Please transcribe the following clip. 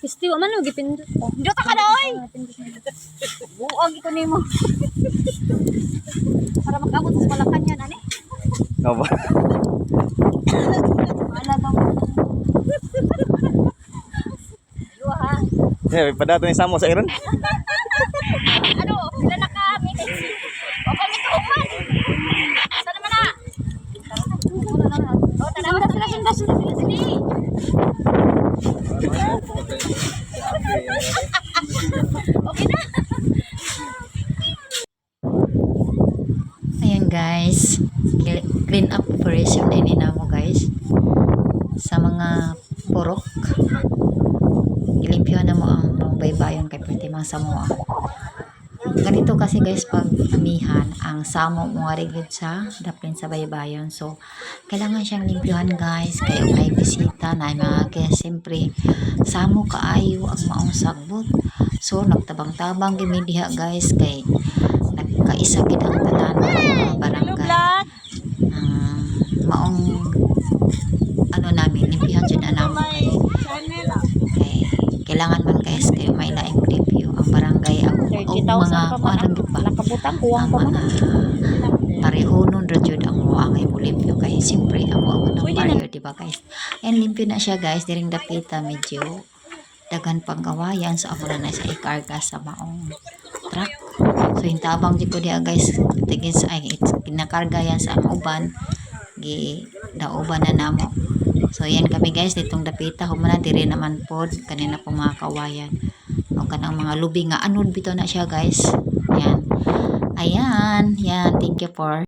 Isti wa man mo gipindot. Dota ka na oy. Buog ito nimo. Para magabot sa Malacan yan ani. Nga ba? Wala daw. Yo ha. Yeah, padato ni Samo sa iron. Ano, pila na kami. O kami tuman. Sana man na. O tara sila. Okay na. Ayan guys, clean up operation din mo guys sa mga purok. Ilimpyo na mo ang pangbaybayon kay pwede mang samoa. Ganito kasi guys pag amihan ang samo mo rigid sa daplin sa baybayon. So kailangan siyang limpyuhan guys kay may bisita na mga guys siyempre samo kaayo ang maong sagbot. So nagtabang-tabang gimidiha guys kay nagkaisa gid ang tanan ng barangay. Maong ano namin limpyuhan jud na namo kay kailangan man guys kay may laing review ang barangay ang mga kuan ba Nakabutang kuwang pa man. parehonon ra jud ang mo ang limpyo kay siyempre amo ang pareho di ba guys. And limpyo na siya guys diring dapita medyo dagan pang kawayan so amo na sa ikarga sa maong truck. So hintabang jud ko diha guys tigin sa ay pinakarga yan sa uban gi dauban na namo. So yan kami guys ditong dapita humana diri naman pod kanina po mga kawayan o kanang mga lubi nga anod bitaw na siya guys. Yan. Ayan, yan, thank you for